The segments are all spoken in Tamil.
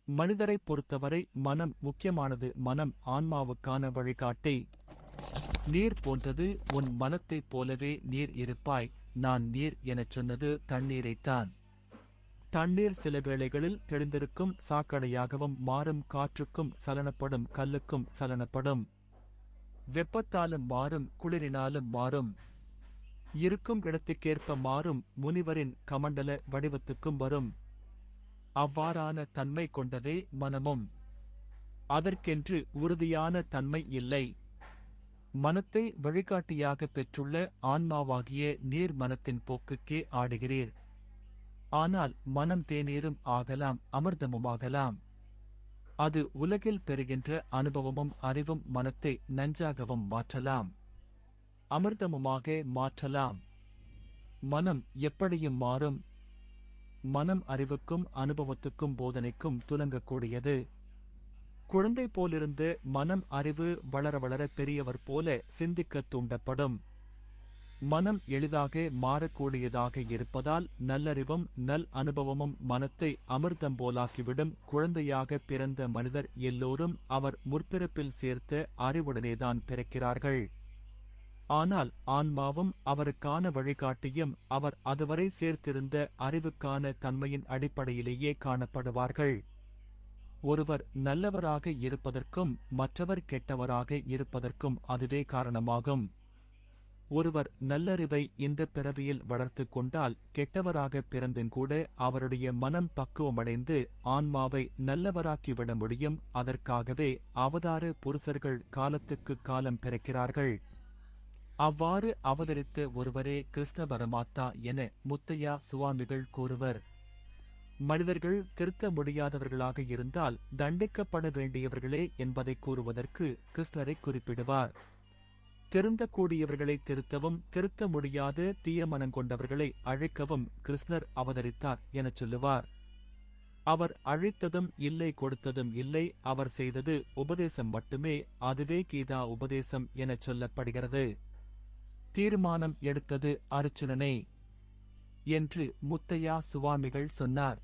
மனிதரைப் பொறுத்தவரை மனம் முக்கியமானது. மனம் ஆன்மாவுக்கான வழிகாட்டி. நீர் போன்றது. உன் மனத்தைப் போலவே நீர் இருப்பாய். நான் நீர் எனச் சொன்னது தண்ணீரைத்தான். தண்ணீர் சில வேளைகளில் தெளிந்திருக்கும் சாக்கடையாகவும் மாறும். காற்றுக்கும் சலனப்படும், கல்லுக்கும் சலனப்படும். வெப்பத்தாலும் மாறும், குளிரினாலும் மாறும். இருக்கும் இடத்துக்கேற்ப மாறும். முனிவரின் கமண்டல வடிவத்துக்கும் வரும். அவ்வாறான தன்மை கொண்டதே மனமும். அதற்கென்று உறுதியான தன்மை இல்லை. மனத்தை வழிகாட்டியாக பெற்றுள்ள ஆன்மாவாகிய நீர் மனத்தின் போக்குக்கே ஆடுகிறீர். ஆனால் மனம் தேநீரும் ஆகலாம், அமிர்தமுமாகலாம். அது உலகில் பெறுகின்ற அனுபவமும் அறிவும் மனத்தை நஞ்சாகவும் மாற்றலாம், அமிர்தமுமாக மாற்றலாம். மனம் எப்படியும் மாறும். மனம் அறிவுக்கும் அனுபவத்துக்கும் போதனைக்கும் துலங்கக்கூடியது. குழந்தை போலிருந்து மனம் அறிவு வளர வளர பெரியவர் போல சிந்திக்கத் தூண்டப்படும். மனம் எளிதாக மாறக்கூடியதாக இருப்பதால் நல்லறிவும் நல் அனுபவமும் மனத்தை அமிர்தம் போலாக்கிவிடும். குழந்தையாக பிறந்த மனிதர் எல்லோரும் அவர் முற்பிறப்பில் சேர்த்த அறிவுடனேதான் பிறக்கிறார்கள். ஆனால் ஆன்மாவும் அவருக்கான வழிகாட்டியும் அவர் அதுவரை சேர்த்திருந்த அறிவுக்கான தன்மையின் அடிப்படையிலேயே காணப்படுவார்கள். ஒருவர் நல்லவராக இருப்பதற்கும் மற்றவர் கெட்டவராக இருப்பதற்கும் அதுவே காரணமாகும். ஒருவர் நல்லறிவை இந்த பிறவியில் வளர்த்து கொண்டால் கெட்டவராக பிறந்தும் கூட அவருடைய மனம் பக்குவமடைந்து ஆன்மாவை நல்லவராக்கிவிட முடியும். அதற்காகவே அவதார புருஷர்கள் காலத்துக்கு காலம் பிறக்கிறார்கள். அவ்வாறு அவதரித்த ஒருவரே கிருஷ்ண பரமாத்தா என முத்தையா சுவாமிகள் கூறுவர். மனிதர்கள் திருத்த முடியாதவர்களாக இருந்தால் தண்டிக்கப்பட வேண்டியவர்களே என்பதை கூறுவதற்கு கிருஷ்ணரை குறிப்பிடுவார். திருந்தக்கூடியவர்களை திருத்தவும் திருத்த முடியாத தீய மனங்கொண்டவர்களை அழிக்கவும் கிருஷ்ணர் அவதரித்தார் எனச் சொல்லுவார். அவர் அழித்ததும் இல்லை, கொடுத்ததும் இல்லை. அவர் செய்தது உபதேசம் மட்டுமே. அதுவே கீதா உபதேசம் எனச் சொல்லப்படுகிறது. தீர்மானம் எடுத்தது அர்ச்சுனனே என்று முத்தையா சுவாமிகள் சொன்னார்.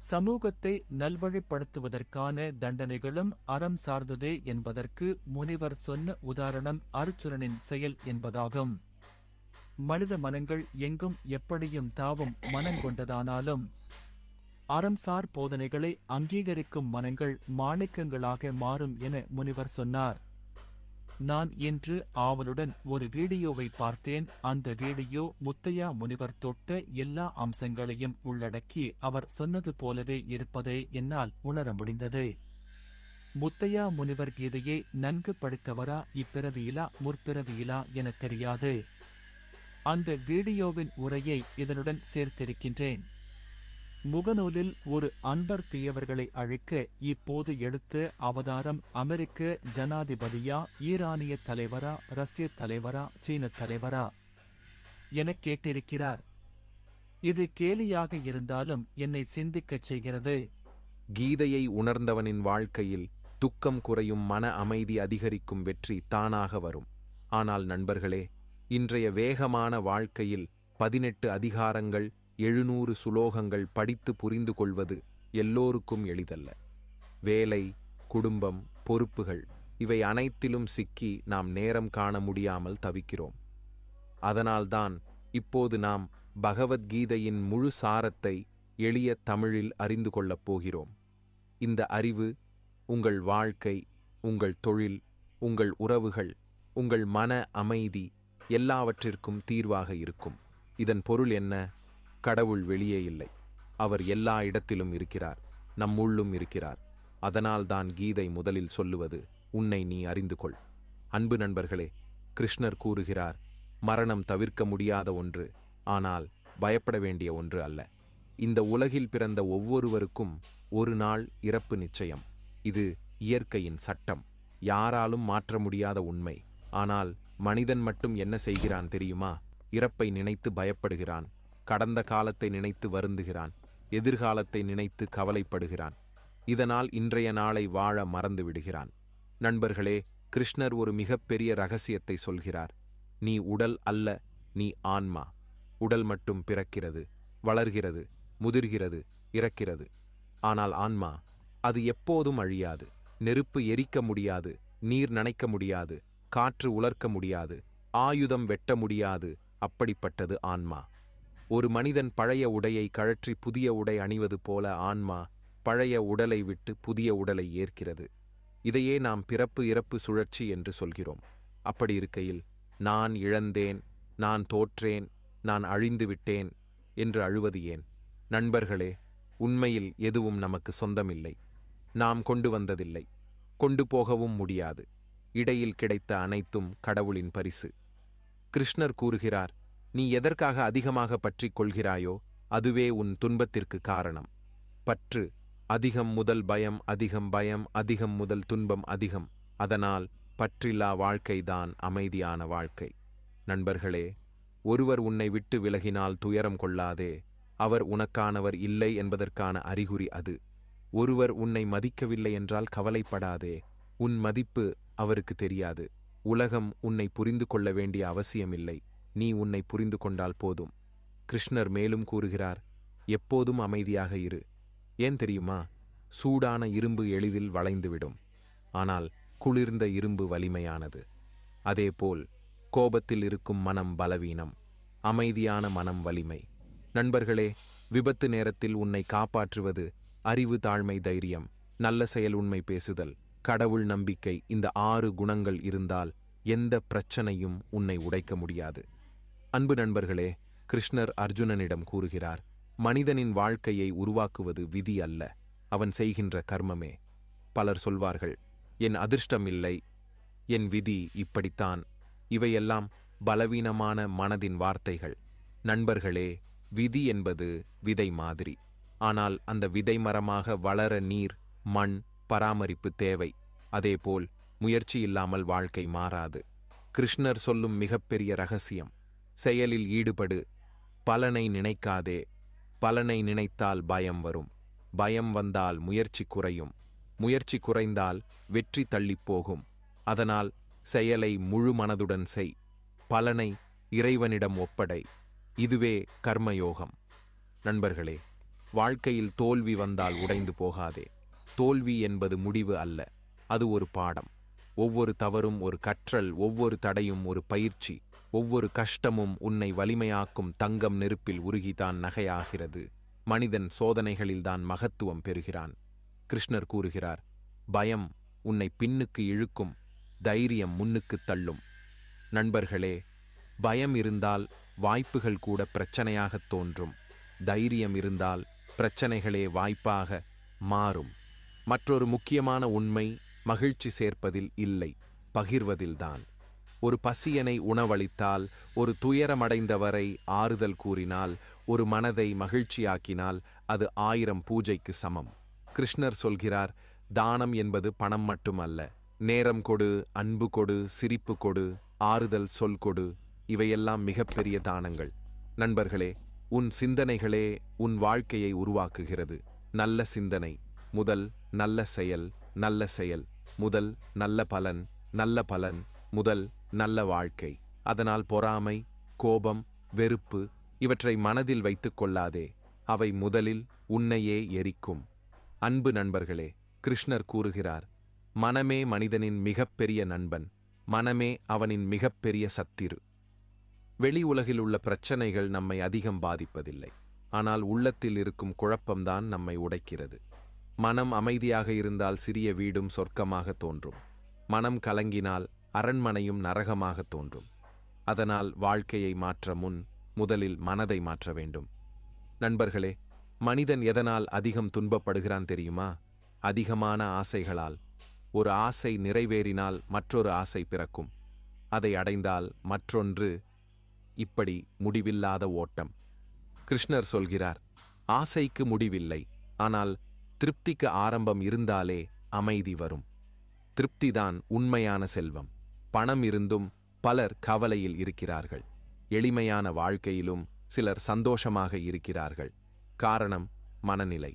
சமூகத்தை நல்வழிப்படுத்துவதற்கான தண்டனைகளும் அறம் சார்ந்ததே என்பதற்கு முனிவர் சொன்ன உதாரணம் அர்ச்சுனனின் செயல் என்பதாகும். மனித மனங்கள் எங்கும் எப்படியும் தாவும் மனங்கொண்டதானாலும் அறம்சார் போதனைகளை அங்கீகரிக்கும் மனங்கள் மாணிக்கங்களாக மாறும் என முனிவர் சொன்னார். நான் இன்று ஆவலுடன் ஒரு வீடியோவை பார்த்தேன். அந்த வீடியோ முத்தையா முனிவர் தொட்ட எல்லா அம்சங்களையும் உள்ளடக்கி அவர் சொன்னது போலவே இருப்பதை என்னால் உணர முடிந்தது. முத்தையா முனிவர் கீதையை நன்கு படித்தவரா, இப்பிறவியிலா முற்பிறவியிலா என தெரியாது. அந்த வீடியோவின் உரையை இதனுடன் சேர்த்திருக்கின்றேன். முகநூலில் ஒரு அன்பர் தீயவர்களை அழிக்க இப்போது எடுத்த அவதாரம் அமெரிக்க ஜனாதிபதியா, ஈரானிய தலைவரா, ரஷ்ய தலைவரா, சீன தலைவரா எனக் கேட்டிருக்கிறார். இது கேலியாக இருந்தாலும் என்னை சிந்திக்கச் செய்கிறது. கீதையை உணர்ந்தவனின் வாழ்க்கையில் துக்கம் குறையும், மன அமைதி அதிகரிக்கும், வெற்றி தானாக வரும். ஆனால் நண்பர்களே, இன்றைய வேகமான வாழ்க்கையில் 18 அதிகாரங்கள் 700 சுலோகங்கள் படித்து புரிந்து கொள்வது எல்லோருக்கும் எளிதல்ல. வேலை, குடும்பம், பொறுப்புகள் இவை அனைத்திலும் சிக்கி நாம் நேரம் காண முடியாமல் தவிக்கிறோம். அதனால்தான் இப்போது நாம் பகவத்கீதையின் முழு சாரத்தை எளிய தமிழில் அறிந்து கொள்ளப் போகிறோம். இந்த அறிவு உங்கள் வாழ்க்கை, உங்கள் தொழில், உங்கள் உறவுகள், உங்கள் மன அமைதி எல்லாவற்றிற்கும் தீர்வாக இருக்கும். இதன் பொருள் என்ன? கடவுள் வெளியே இல்லை, அவர் எல்லா இடத்திலும் இருக்கிறார், நம்முள்ளும் இருக்கிறார். அதனால்தான் கீதை முதலில் சொல்லுவது, உன்னை நீ அறிந்து கொள். அன்பு நண்பர்களே, கிருஷ்ணர் கூறுகிறார், மரணம் தவிர்க்க முடியாத ஒன்று, ஆனால் பயப்பட வேண்டிய ஒன்று அல்ல. இந்த உலகில் பிறந்த ஒவ்வொருவருக்கும் ஒரு நாள் இறப்பு நிச்சயம். இது இயற்கையின் சட்டம், யாராலும் மாற்ற முடியாத உண்மை. ஆனால் மனிதன் மட்டும் என்ன செய்கிறான் தெரியுமா? இறப்பை நினைத்து பயப்படுகிறான், கடந்த காலத்தை நினைத்து வருந்துகிறான், எதிர்காலத்தை நினைத்து கவலைப்படுகிறான். இதனால் இன்றைய நாளை வாழ மறந்து விடுகிறான். நண்பர்களே, கிருஷ்ணர் ஒரு மிகப்பெரிய ரகசியத்தை சொல்கிறார். நீ உடல் அல்ல, நீ ஆன்மா. உடல் மட்டும் பிறக்கிறது, வளர்கிறது, முதிர்கிறது, இறக்கிறது. ஆனால் ஆன்மா அது எப்போதும் அழியாது. நெருப்பு எரிக்க முடியாது, நீர் நனைக்க முடியாது, காற்று உலர்க்க முடியாது, ஆயுதம் வெட்ட முடியாது. அப்படிப்பட்டது ஆன்மா. ஒரு மனிதன் பழைய உடையை கழற்றி புதிய உடை அணிவது போல ஆன்மா பழைய உடலை விட்டு புதிய உடலை ஏற்கிறது. இதையே நாம் பிறப்பு இறப்பு சுழற்சி என்று சொல்கிறோம். அப்படி இருக்கையில் நான் இழந்தேன், நான் தோற்றேன், நான் அழிந்து விட்டேன் என்று அழுவது ஏன்? நண்பர்களே, உண்மையில் எதுவும் நமக்கு சொந்தமில்லை. நாம் கொண்டு வந்ததில்லை, கொண்டு போகவும் முடியாது. இடையில் கிடைத்த அனைத்தும் கடவுளின் பரிசு. கிருஷ்ணர் கூறுகிறார், நீ எதற்காக அதிகமாக பற்றிக் கொள்கிறாயோ அதுவே உன் துன்பத்திற்கு காரணம். பற்று அதிகம் முதல் பயம், அதிகம் பயம், அதிகம் முதல் துன்பம் அதிகம். அதனால் பற்றில்லா வாழ்க்கைதான் அமைதியான வாழ்க்கை. நண்பர்களே, ஒருவர் உன்னை விட்டு விலகினால் துயரம் கொள்ளாதே. அவர் உனக்கானவர் இல்லை என்பதற்கான அறிகுறி அது. ஒருவர் உன்னை மதிக்கவில்லை என்றால் கவலைப்படாதே. உன் மதிப்பு அவருக்கு தெரியாது. உலகம் உன்னை புரிந்து கொள்ள வேண்டிய அவசியமில்லை. நீ உன்னை புரிந்து கொண்டால் போதும். கிருஷ்ணர் மேலும் கூறுகிறார், எப்போதும் அமைதியாக இரு. ஏன் தெரியுமா? சூடான இரும்பு எளிதில் வளைந்துவிடும். ஆனால் குளிர்ந்த இரும்பு வலிமையானது. அதேபோல் கோபத்தில் இருக்கும் மனம் பலவீனம், அமைதியான மனம் வலிமை. நண்பர்களே, விபத்து நேரத்தில் உன்னை காப்பாற்றுவது அறிவு, தாழ்மை, தைரியம், நல்ல செயல், உண்மை பேசுதல், கடவுள் நம்பிக்கை. இந்த 6 குணங்கள் இருந்தால் எந்த பிரச்சனையும் உன்னை உடைக்க முடியாது. அன்பு நண்பர்களே, கிருஷ்ணர் அர்ஜுனனிடம் கூறுகிறார், மனிதனின் வாழ்க்கையை உருவாக்குவது விதி அல்ல, அவன் செய்கின்ற கர்மமே. பலர் சொல்வார்கள், என் அதிர்ஷ்டம் இல்லை, என் விதி இப்படித்தான். இவையெல்லாம் பலவீனமான மனதின் வார்த்தைகள். நண்பர்களே, விதி என்பது விதை மாதிரி. ஆனால் அந்த விதை மரமாக வளர நீர், மண், பராமரிப்பு தேவை. அதேபோல் முயற்சி இல்லாமல் வாழ்க்கை மாறாது. கிருஷ்ணர் சொல்லும் மிகப்பெரிய ரகசியம், செயலில் ஈடுபடு, பலனை நினைக்காதே. பலனை நினைத்தால் பயம் வரும், பயம் வந்தால் முயற்சி குறையும், முயற்சி குறைந்தால் வெற்றி தள்ளிப்போகும். அதனால் செயலை முழு மனதுடன் செய், பலனை இறைவனிடம் ஒப்படை. இதுவே கர்மயோகம். நண்பர்களே, வாழ்க்கையில் தோல்வி வந்தால் உடைந்து போகாதே. தோல்வி என்பது முடிவு அல்ல, அது ஒரு பாடம். ஒவ்வொரு தவறும் ஒரு கற்றல், ஒவ்வொரு தடையும் ஒரு பயிற்சி, ஒவ்வொரு கஷ்டமும் உன்னை வலிமையாக்கும் தங்கம் நெருப்பில் உருகிதான் நகையாகிறது. மனிதன் சோதனைகளில்தான் மகத்துவம் பெறுகிறான். கிருஷ்ணர் கூறுகிறார், பயம் உன்னை பின்னுக்கு இழுக்கும், தைரியம் முன்னுக்குத் தள்ளும். நண்பர்களே, பயம் இருந்தால் வாய்ப்புகள் கூட பிரச்சனையாகத் தோன்றும். தைரியம் இருந்தால் பிரச்சனைகளே வாய்ப்பாக மாறும். மற்றொரு முக்கியமான உண்மை, மகிழ்ச்சி சேர்ப்பதில் இல்லை, பகிர்வதில்தான். ஒரு பசியனை உணவளித்தால், ஒரு துயரமடைந்தவரை ஆறுதல் கூறினால், ஒரு மனதை மகிழ்ச்சியாக்கினால் அது 1000 பூஜைக்கு சமம். கிருஷ்ணர் சொல்கிறார், தானம் என்பது பணம் மட்டுமல்ல. நேரம் கொடு, அன்பு கொடு, சிரிப்பு கொடு, ஆறுதல் சொல் கொடு. இவையெல்லாம் மிகப்பெரிய தானங்கள். நண்பர்களே, உன் சிந்தனைகளே உன் வாழ்க்கையை உருவாக்குகிறது. நல்ல சிந்தனை முதல் நல்ல செயல், நல்ல செயல் முதல் நல்ல பலன், நல்ல பலன் முதல் நல்ல வாழ்க்கை. அதனால் பொறாமை, கோபம், வெறுப்பு இவற்றை மனதில் வைத்துக் கொள்ளாதே. அவை முதலில் உன்னையே எரிக்கும். அன்பு நண்பர்களே, கிருஷ்ணர் கூறுகிறார், மனமே மனிதனின் மிகப்பெரிய நண்பன், மனமே அவனின் மிகப்பெரிய சத்திரு. வெளி உலகில் உள்ள பிரச்சனைகள் நம்மை அதிகம் பாதிப்பதில்லை, ஆனால் உள்ளத்தில் இருக்கும் குழப்பம்தான் நம்மை உடைக்கிறது. மனம் அமைதியாக இருந்தால் சிறிய வீடும் சொர்க்கமாக தோன்றும். மனம் கலங்கினால் அரண்மனையும் நரகமாக தோன்றும். அதனால் வாழ்க்கையை மாற்ற முன் முதலில் மனதை மாற்ற வேண்டும். நண்பர்களே, மனிதன் எதனால் அதிகம் துன்பப்படுகிறான் தெரியுமா? அதிகமான ஆசைகளால். ஒரு ஆசை நிறைவேறினால் மற்றொரு ஆசை பிறக்கும், அதை அடைந்தால் மற்றொன்று, இப்படி முடிவில்லாத ஓட்டம். கிருஷ்ணர் சொல்கிறார், ஆசைக்கு முடிவில்லை, ஆனால் திருப்திக்கு ஆரம்பம் இருந்தாலே அமைதி வரும். திருப்திதான் உண்மையான செல்வம். பணம் இருந்தும் பலர் கவலையில் இருக்கிறார்கள். எளிமையான வாழ்க்கையிலும் சிலர் சந்தோஷமாக இருக்கிறார்கள். காரணம் மனநிலை.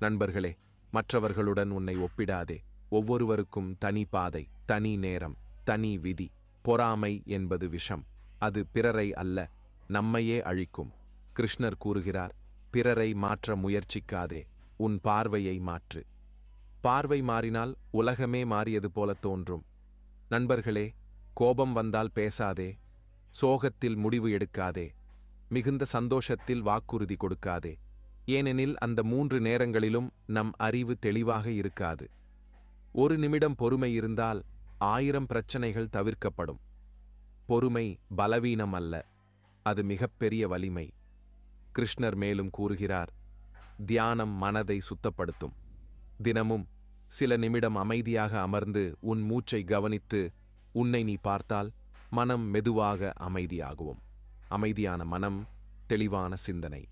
நண்பர்களே, மற்றவர்களுடன் உன்னை ஒப்பிடாதே. ஒவ்வொருவருக்கும் தனி பாதை, தனி நேரம், தனி விதி. பொறாமை என்பது விஷம். அது பிறரை அல்ல, நம்மையே அழிக்கும். கிருஷ்ணர் கூறுகிறார், பிறரை மாற்ற முயற்சிக்காதே, உன் பார்வையை மாற்று. பார்வை மாறினால் உலகமே மாறியது போல தோன்றும். நண்பர்களே, கோபம் வந்தால் பேசாதே, சோகத்தில் முடிவு எடுக்காதே, மிகுந்த சந்தோஷத்தில் வாக்குறுதி கொடுக்காதே. ஏனெனில் அந்த 3 நேரங்களிலும் நம் அறிவு தெளிவாக இருக்காது. 1 நிமிடம் பொறுமை இருந்தால் 1000 பிரச்சனைகள் தவிர்க்கப்படும். பொறுமை பலவீனம் அல்ல, அது மிகப்பெரிய வலிமை. கிருஷ்ணர் மேலும் கூறுகிறார், தியானம் மனதை சுத்தப்படுத்தும். தினமும் சில நிமிடம் அமைதியாக அமர்ந்து உன் மூச்சை கவனித்து உன்னை நீ பார்த்தால் மனம் மெதுவாக அமைதியாகும். அமைதியான மனம், தெளிவான சிந்தனை.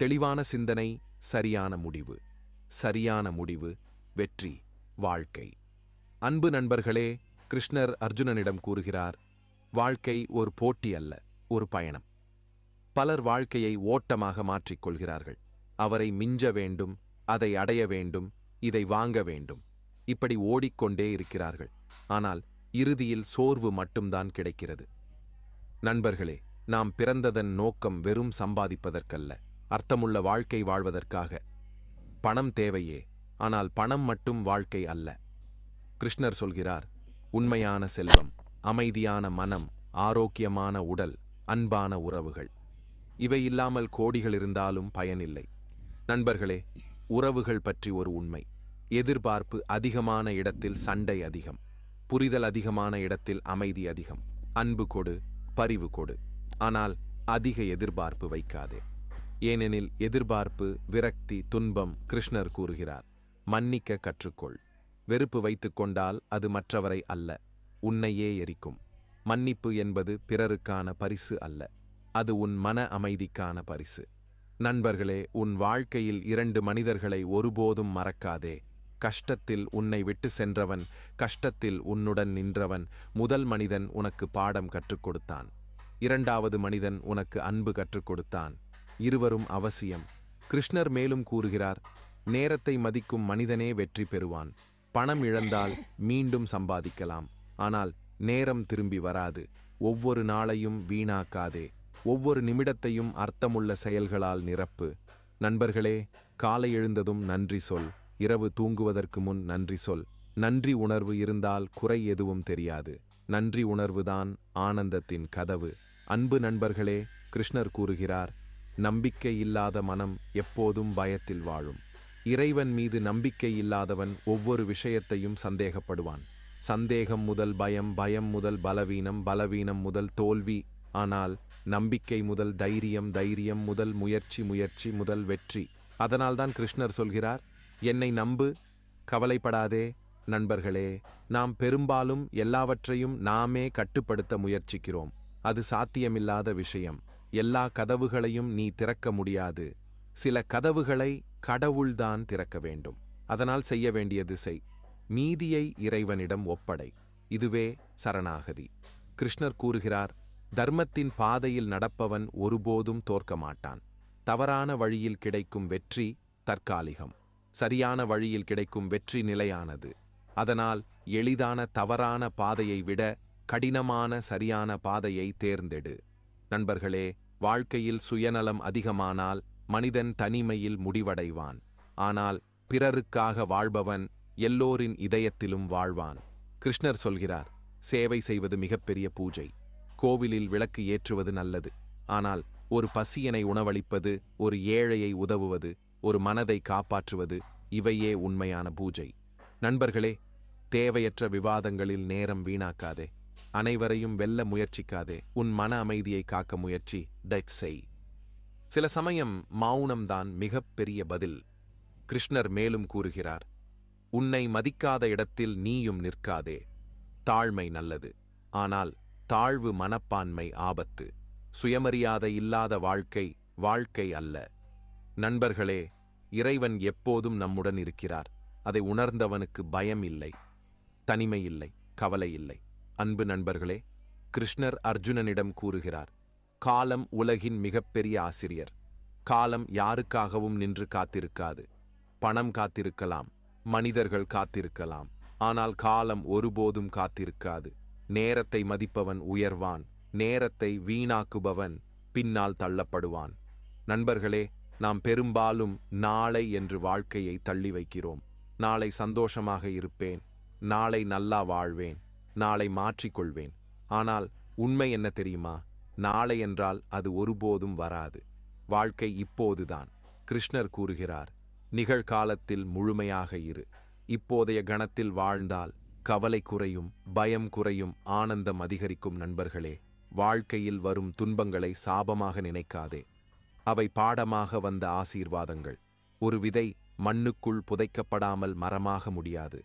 தெளிவான சிந்தனை, சரியான முடிவு. சரியான முடிவு, வெற்றி, வாழ்க்கை. அன்பு நண்பர்களே, கிருஷ்ணர் அர்ஜுனனிடம் கூறுகிறார், வாழ்க்கை ஒரு போட்டி அல்ல, ஒரு பயணம். பலர் வாழ்க்கையை ஓட்டமாக மாற்றிக்கொள்கிறார்கள். அவரை மிஞ்ச வேண்டும், அதை அடைய வேண்டும், இதை வாங்க வேண்டும், இப்படி ஓடிக்கொண்டே இருக்கிறார்கள். ஆனால் இறுதியில் சோர்வு மட்டும்தான் கிடைக்கிறது. நண்பர்களே, நாம் பிறந்ததன் நோக்கம் வெறும் சம்பாதிப்பதற்கல்ல, அர்த்தமுள்ள வாழ்க்கை வாழ்வதற்காக. பணம் தேவையே, ஆனால் பணம் மட்டும் வாழ்க்கை அல்ல. கிருஷ்ணர் சொல்கிறார், உண்மையான செல்வம், அமைதியான மனம், ஆரோக்கியமான உடல், அன்பான உறவுகள். இவை இல்லாமல் கோடிகள் இருந்தாலும் பயனில்லை. நண்பர்களே, உறவுகள் பற்றி ஒரு உண்மை. எதிர்பார்ப்பு அதிகமான இடத்தில் சண்டை அதிகம். புரிதல் அதிகமான இடத்தில் அமைதி அதிகம். அன்பு கொடு, பரிவு கொடு, ஆனால் அதிக எதிர்பார்ப்பு வைக்காதே. ஏனெனில் எதிர்பார்ப்பு விரக்தி, துன்பம். கிருஷ்ணர் கூறுகிறார், மன்னிக்க கற்றுக்கொள். வெறுப்பு வைத்துக் கொண்டால் அது மற்றவரை அல்ல, உன்னையே எரிக்கும். மன்னிப்பு என்பது பிறருக்கான பரிசு அல்ல, அது உன் மன அமைதிக்கான பரிசு. நண்பர்களே, உன் வாழ்க்கையில் 2 மனிதர்களை ஒருபோதும் மறக்காதே. கஷ்டத்தில் உன்னை விட்டு சென்றவன், கஷ்டத்தில் உன்னுடன் நின்றவன். முதல் மனிதன் உனக்கு பாடம் கற்றுக் கொடுத்தான். 2வது மனிதன் உனக்கு அன்பு கற்றுக் கொடுத்தான். இருவரும் அவசியம். கிருஷ்ணர் மேலும் கூறுகிறார், நேரத்தை மதிக்கும் மனிதனே வெற்றி பெறுவான். பணம் இழந்தால் மீண்டும் சம்பாதிக்கலாம், ஆனால் நேரம் திரும்பி வராது. ஒவ்வொரு நாளையும் வீணாக்காதே. ஒவ்வொரு நிமிடத்தையும் அர்த்தமுள்ள செயல்களால் நிரப்பு. நண்பர்களே, காலை எழுந்ததும் நன்றி சொல். இரவு தூங்குவதற்கு முன் நன்றி சொல். நன்றி உணர்வு இருந்தால் குறை எதுவும் தெரியாது. நன்றி உணர்வுதான் ஆனந்தத்தின் கதவு. அன்பு நண்பர்களே, கிருஷ்ணர் கூறுகிறார், நம்பிக்கை இல்லாத மனம் எப்போதும் பயத்தில் வாழும். இறைவன் மீது நம்பிக்கை இல்லாதவன் ஒவ்வொரு விஷயத்தையும் சந்தேகப்படுவான். சந்தேகம் முதல் பயம், பயம் முதல் பலவீனம், பலவீனம் முதல் தோல்வி. ஆனால் நம்பிக்கை முதல் தைரியம், தைரியம் முதல் முயற்சி, முயற்சி முதல் வெற்றி. அதனால்தான் கிருஷ்ணர் சொல்கிறார், என்னை நம்பு, கவலைப்படாதே. நண்பர்களே, நாம் பெரும்பாலும் எல்லாவற்றையும் நாமே கட்டுப்படுத்த முயற்சிக்கிறோம். அது சாத்தியமில்லாத விஷயம். எல்லா கதவுகளையும் நீ திறக்க முடியாது. சில கதவுகளை கடவுள்தான் திறக்க வேண்டும். அதனால் செய்ய வேண்டியது செய். மீதியை இறைவனிடம் ஒப்படை. இதுவே சரணாகதி. கிருஷ்ணர் கூறுகிறார், தர்மத்தின் பாதையில் நடப்பவன் ஒருபோதும் தோற்க மாட்டான். தவறான வழியில் கிடைக்கும் வெற்றி தற்காலிகம். சரியான வழியில் கிடைக்கும் வெற்றி நிலையானது. அதனால் எளிதான தவறான பாதையை விட கடினமான சரியான பாதையை தேர்ந்தெடு. நண்பர்களே, வாழ்க்கையில் சுயநலம் அதிகமானால் மனிதன் தனிமையில் முடிவடைவான். ஆனால் பிறருக்காக வாழ்பவன் எல்லோரின் இதயத்திலும் வாழ்வான். கிருஷ்ணர் சொல்கிறார், சேவை செய்வது மிகப்பெரிய பூஜை. கோவிலில் விளக்கு ஏற்றுவது நல்லது. ஆனால் ஒரு பசியனை உணவளிப்பது, ஒரு ஏழையை உதவுவது, ஒரு மனதை காப்பாற்றுவது, இவையே உண்மையான பூஜை. நண்பர்களே, தேவையற்ற விவாதங்களில் நேரம் வீணாக்காதே. அனைவரையும் வெல்ல முயற்சிக்காதே. உன் மன அமைதியை காக்க முயற்சி செய். சில சமயம் மௌனம்தான் மிகப்பெரிய பதில். கிருஷ்ணர் மேலும் கூறுகிறார், உன்னை மதிக்காத இடத்தில் நீயும் நிற்காதே. தாழ்மை நல்லது, ஆனால் தாழ்வு மனப்பான்மை ஆபத்து. சுயமரியாதை இல்லாத வாழ்க்கை வாழ்க்கை அல்ல. நண்பர்களே, இறைவன் எப்போதும் நம்முடன் இருக்கிறார். அதை உணர்ந்தவனுக்கு பயம் இல்லை, தனிமை இல்லை, கவலை இல்லை. அன்பு நண்பர்களே, கிருஷ்ணர் அர்ஜுனனிடம் கூறுகிறார், காலம் உலகின் மிகப்பெரிய ஆசிரியர். காலம் யாருக்காகவும் நின்று காத்திருக்காது. பணம் காத்திருக்கலாம், மனிதர்கள் காத்திருக்கலாம், ஆனால் காலம் ஒருபோதும் காத்திருக்காது. நேரத்தை மதிப்பவன் உயர்வான், நேரத்தை வீணாக்குபவன் பின்னால் தள்ளப்படுவான். நண்பர்களே, நாம் பெரும்பாலும் நாளை என்று வாழ்க்கையை தள்ளி வைக்கிறோம். நாளை சந்தோஷமாக இருப்பேன், நாளை நல்லா வாழ்வேன், நாளை மாற்றிக்கொள்வேன். ஆனால் உண்மை என்ன தெரியுமா? நாளை என்றால் அது ஒருபோதும் வராது. வாழ்க்கை இப்போதுதான். கிருஷ்ணர் கூறுகிறார், நிகழ்காலத்தில் முழுமையாக இரு. இப்போதைய கணத்தில் வாழ்ந்தால் கவலை குறையும், பயம் குறையும், ஆனந்தம் அதிகரிக்கும். நண்பர்களே, வாழ்க்கையில் வரும் துன்பங்களை சாபமாக நினைக்காதே. அவை பாடமாக வந்த ஆசீர்வாதங்கள். ஒரு விதை மண்ணுக்குள் புதைக்கப்படாமல் மரமாக முடியாது.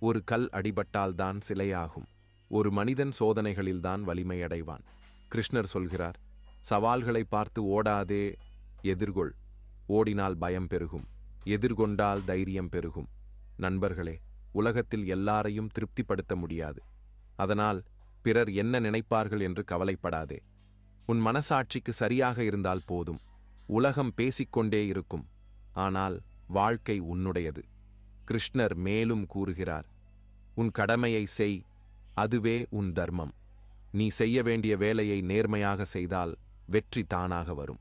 ஒரு கல் அடிபட்டால்தான் சிலையாகும். ஒரு மனிதன் சோதனைகளில்தான் வலிமையடைவான். கிருஷ்ணர் சொல்கிறார், சவால்களை பார்த்து ஓடாதே, எதிர்கொள். ஓடினால் பயம் பெருகும், எதிர்கொண்டால் தைரியம் பெருகும். நண்பர்களே, உலகத்தில் எல்லாரையும் திருப்திப்படுத்த முடியாது. அதனால் பிறர் என்ன நினைப்பார்கள் என்று கவலைப்படாதே. உன் மனசாட்சிக்கு சரியாக இருந்தால் போதும். உலகம் பேசிக்கொண்டே இருக்கும், ஆனால் வாழ்க்கை உன்னுடையது. கிருஷ்ணர் மேலும் கூறுகிறார், உன் கடமையை செய், அதுவே உன் தர்மம். நீ செய்ய வேண்டிய வேலையை நேர்மையாக செய்தால் வெற்றி தானாக வரும்.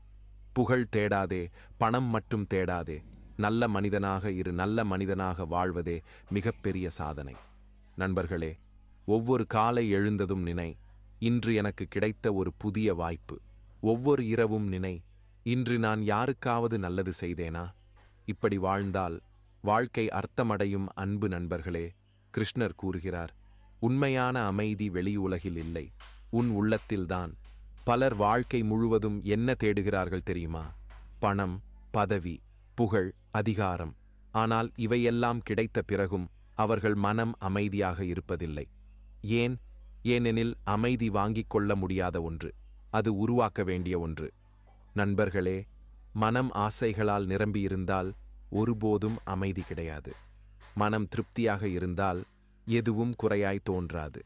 புகழ் தேடாதே, பணம் மட்டும் தேடாதே. நல்ல மனிதனாக இரு. நல்ல மனிதனாக வாழ்வதே மிகப்பெரிய சாதனை. நண்பர்களே, ஒவ்வொரு காலை எழுந்ததும் நினை, இன்று எனக்கு கிடைத்த ஒரு புதிய வாய்ப்பு. ஒவ்வொரு இரவும் நினை, இன்று நான் யாருக்காவது நல்லது செய்தேனா? இப்படி வாழ்ந்தால் வாழ்க்கை அர்த்தமடையும். அன்பு நண்பர்களே, கிருஷ்ணர் கூறுகிறார், உண்மையான அமைதி வெளி உலகில் இல்லை, உன் உள்ளத்தில்தான். பலர் வாழ்க்கை முழுவதும் என்ன தேடுகிறார்கள் தெரியுமா? பணம், பதவி, புகழ், அதிகாரம். ஆனால் இவையெல்லாம் கிடைத்த பிறகும் அவர்கள் மனம் அமைதியாக இருப்பதில்லை. ஏன்? ஏனெனில் அமைதி வாங்கிக் கொள்ள முடியாத ஒன்று, அது உருவாக்க வேண்டிய ஒன்று. நண்பர்களே, மனம் ஆசைகளால் நிரம்பியிருந்தால் ஒருபோதும் அமைதி கிடையாது. மனம் திருப்தியாக இருந்தால் எதுவும் குறையாய் தோன்றாது.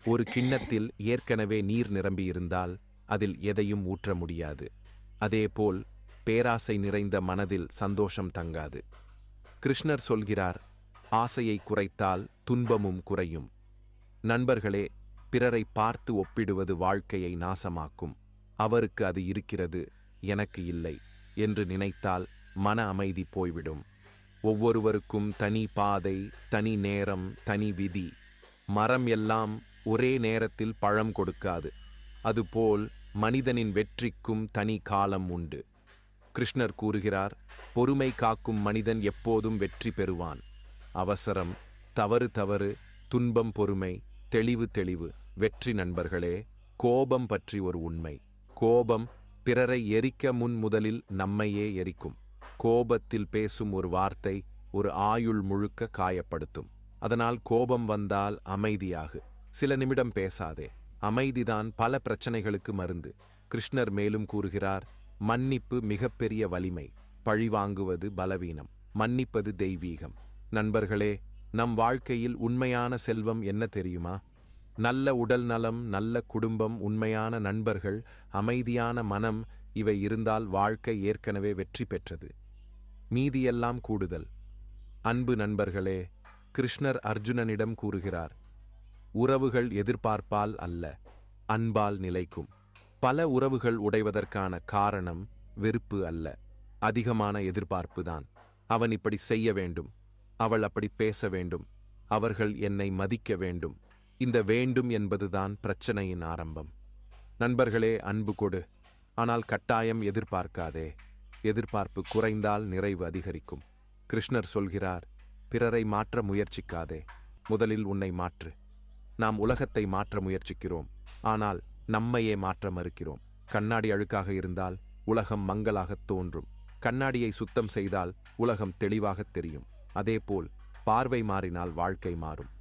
ஒரு கிண்ணத்தில் ஏற்கனவே நீர் நிரம்பியிருந்தால் அதில் எதையும் ஊற்ற முடியாது. அதேபோல் பேராசை நிறைந்த மனதில் சந்தோஷம் தங்காது. கிருஷ்ணர் சொல்கிறார், ஆசையை குறைத்தால் துன்பமும் குறையும். நண்பர்களே, பிறரை பார்த்து ஒப்பிடுவது வாழ்க்கையை நாசமாக்கும். அவருக்கு அது இருக்கிறது, எனக்கு இல்லை என்று நினைத்தால் மன அமைதி போய்விடும். ஒவ்வொருவருக்கும் தனி பாதை, தனி நேரம், தனி விதி. மரம் எல்லாம் ஒரே நேரத்தில் பழம் கொடுக்காது. அதுபோல் மனிதனின் வெற்றிக்கும் தனி காலம் உண்டு. கிருஷ்ணர் கூறுகிறார், பொறுமை காக்கும் மனிதன் எப்போதும் வெற்றி பெறுவான். அவசரம், தவறு தவறு, துன்பம் பொறுமை, தெளிவு தெளிவு, வெற்றி. நண்பர்களே, கோபம் பற்றி ஒரு உண்மை. கோபம் பிறரை எரிக்க முன் முதலில் நம்மையே எரிக்கும். கோபத்தில் பேசும் ஒரு வார்த்தை ஒரு ஆயுள் முழுக்க காயப்படுத்தும். அதனால் கோபம் வந்தால் அமைதியாகு. சில நிமிடம் பேசாதே. அமைதிதான் பல பிரச்சனைகளுக்கு மருந்து. கிருஷ்ணர் மேலும் கூறுகிறார், மன்னிப்பு மிகப்பெரிய வலிமை, பழிவாங்குவது பலவீனம், மன்னிப்பது தெய்வீகம். நண்பர்களே, நம் வாழ்க்கையில் உண்மையான செல்வம் என்ன தெரியுமா? நல்ல உடல் நலம், நல்ல குடும்பம், உண்மையான நண்பர்கள், அமைதியான மனம். இவை இருந்தால் வாழ்க்கை ஏற்கனவே வெற்றி பெற்றது. மீதியெல்லாம் கூடுதல். அன்பு நண்பர்களே, கிருஷ்ணர் அர்ஜுனனிடம் கூறுகிறார், உறவுகள் எதிர்பார்ப்பால் அல்ல, அன்பால் நிலைக்கும். பல உறவுகள் உடைவதற்கான காரணம் வெறுப்பு அல்ல, அதிகமான எதிர்பார்ப்புதான். அவன் இப்படி செய்ய வேண்டும், அவள் அப்படி பேச வேண்டும், அவர்கள் என்னை மதிக்க வேண்டும். இந்த வேண்டும் என்பதுதான் பிரச்சனையின் ஆரம்பம். நண்பர்களே, அன்பு கொடு, ஆனால் கட்டாயம் எதிர்பார்க்காதே. எதிர்பார்ப்பு குறைந்தால் நிறைவு அதிகரிக்கும். கிருஷ்ணர் சொல்கிறார், பிறரை மாற்ற முயற்சிக்காதே, முதலில் உன்னை மாற்று. நாம் உலகத்தை மாற்ற முயற்சிக்கிறோம், ஆனால் நம்மையே மாற்ற மறுக்கிறோம். கண்ணாடி அழுக்காக இருந்தால் உலகம் மங்கலாகத் தோன்றும். கண்ணாடியை சுத்தம் செய்தால் உலகம் தெளிவாகத் தெரியும். அதேபோல் பார்வை மாறினால் வாழ்க்கை மாறும்.